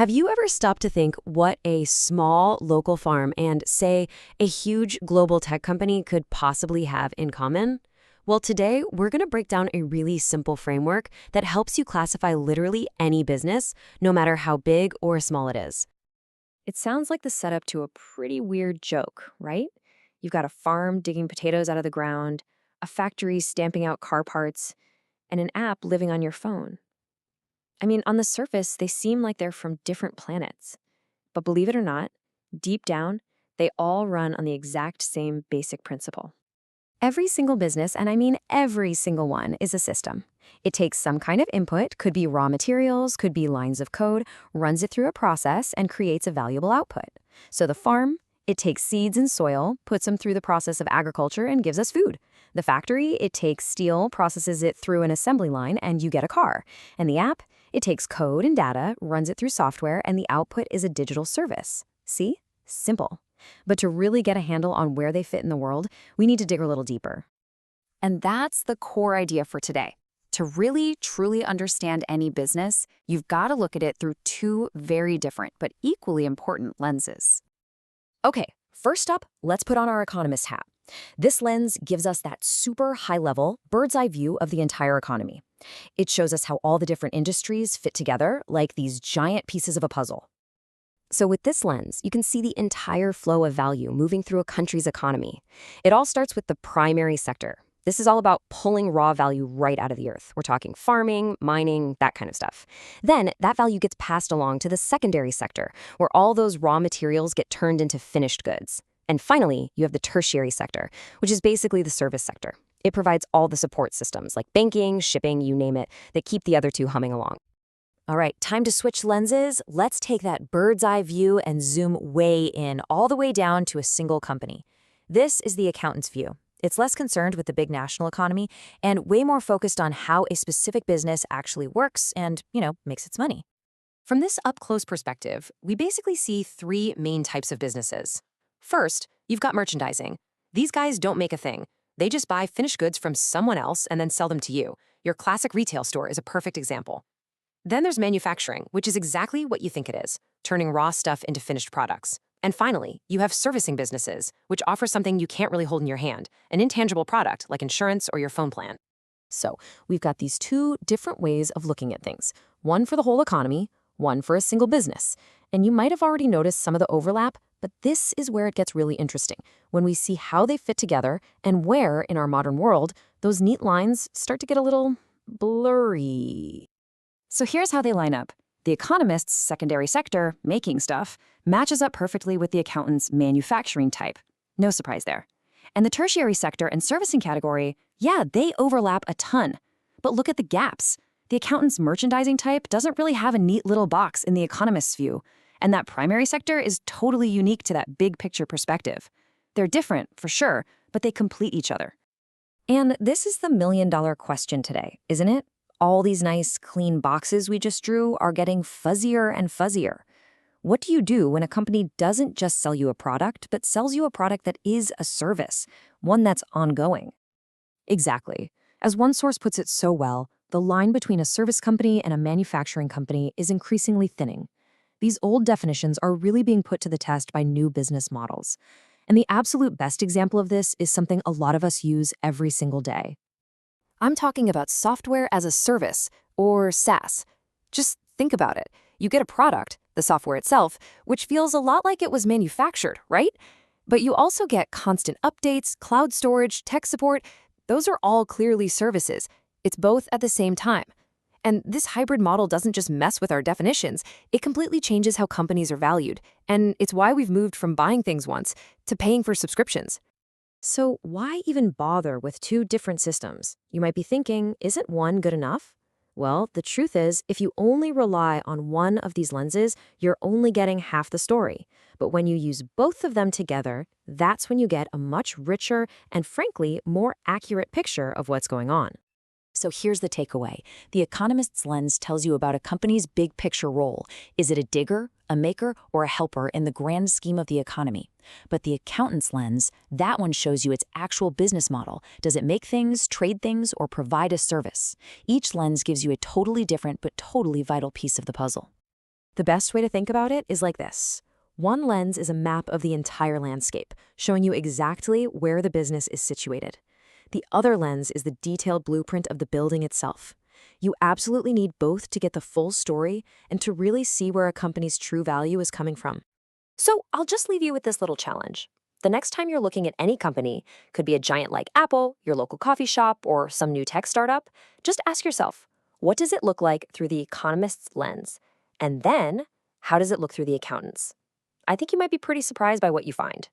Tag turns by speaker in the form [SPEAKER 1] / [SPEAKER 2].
[SPEAKER 1] Have you ever stopped to think what a small local farm and, say, a huge global tech company could possibly have in common? Well, today we're going to break down a really simple framework that helps you classify literally any business, no matter how big or small it is. It sounds like the setup to a pretty weird joke, right? You've got a farm digging potatoes out of the ground, a factory stamping out car parts, and an app living on your phone. I mean, on the surface, they seem like they're from different planets. But believe it or not, deep down, they all run on the exact same basic principle. Every single business, and I mean every single one, is a system. It takes some kind of input, could be raw materials, could be lines of code, runs it through a process, and creates a valuable output. So the farm, it takes seeds and soil, puts them through the process of agriculture, and gives us food. The factory, it takes steel, processes it through an assembly line, and you get a car. And the app, it takes code and data, runs it through software, and the output is a digital service. See? Simple. But to really get a handle on where they fit in the world, we need to dig a little deeper. And that's the core idea for today. To really, truly understand any business, you've got to look at it through two very different but equally important lenses. Okay, first up, let's put on our economist hat. This lens gives us that super high-level, bird's-eye view of the entire economy. It shows us how all the different industries fit together like these giant pieces of a puzzle. So with this lens, you can see the entire flow of value moving through a country's economy. It all starts with the primary sector. This is all about pulling raw value right out of the earth. We're talking farming, mining, that kind of stuff. Then that value gets passed along to the secondary sector, where all those raw materials get turned into finished goods. And finally, you have the tertiary sector, which is basically the service sector. It provides all the support systems like banking, shipping, you name it, that keep the other two humming along. All right, time to switch lenses. Let's take that bird's eye view and zoom way in, all the way down to a single company. This is the accountant's view. It's less concerned with the big national economy and way more focused on how a specific business actually works and, makes its money. From this up-close perspective, we basically see three main types of businesses. First, you've got merchandising. These guys don't make a thing. They just buy finished goods from someone else and then sell them to you. Your classic retail store is a perfect example. Then there's manufacturing, which is exactly what you think it is, turning raw stuff into finished products. And finally, you have servicing businesses, which offer something you can't really hold in your hand, an intangible product like insurance or your phone plan. So we've got these two different ways of looking at things, one for the whole economy, one for a single business. And you might have already noticed some of the overlap, but this is where it gets really interesting, when we see how they fit together and where, in our modern world, those neat lines start to get a little blurry. So here's how they line up. The economist's secondary sector, making stuff, matches up perfectly with the accountant's manufacturing type. No surprise there. And the tertiary sector and servicing category, yeah, they overlap a ton. But look at the gaps. The accountant's merchandising type doesn't really have a neat little box in the economist's view. And that primary sector is totally unique to that big picture perspective. They're different, for sure, but they complete each other. And this is the million-dollar question today, isn't it? All these nice, clean boxes we just drew are getting fuzzier and fuzzier. What do you do when a company doesn't just sell you a product, but sells you a product that is a service, one that's ongoing? Exactly. As one source puts it so well, the line between a service company and a manufacturing company is increasingly thinning. These old definitions are really being put to the test by new business models. And the absolute best example of this is something a lot of us use every single day. I'm talking about software as a service, or SaaS. Just think about it. You get a product, the software itself, which feels a lot like it was manufactured, right? But you also get constant updates, cloud storage, tech support. Those are all clearly services. It's both at the same time. And this hybrid model doesn't just mess with our definitions, it completely changes how companies are valued. And it's why we've moved from buying things once to paying for subscriptions. So why even bother with two different systems? You might be thinking, isn't one good enough? Well, the truth is, if you only rely on one of these lenses, you're only getting half the story. But when you use both of them together, that's when you get a much richer and, frankly, more accurate picture of what's going on. So here's the takeaway. The economist's lens tells you about a company's big picture role. Is it a digger, a maker, or a helper in the grand scheme of the economy? But the accountant's lens, that one shows you its actual business model. Does it make things, trade things, or provide a service? Each lens gives you a totally different but totally vital piece of the puzzle. The best way to think about it is like this. One lens is a map of the entire landscape, showing you exactly where the business is situated. The other lens is the detailed blueprint of the building itself. You absolutely need both to get the full story and to really see where a company's true value is coming from. So I'll just leave you with this little challenge. The next time you're looking at any company, could be a giant like Apple, your local coffee shop, or some new tech startup, just ask yourself, what does it look like through the economist's lens? And then, how does it look through the accountant's? I think you might be pretty surprised by what you find.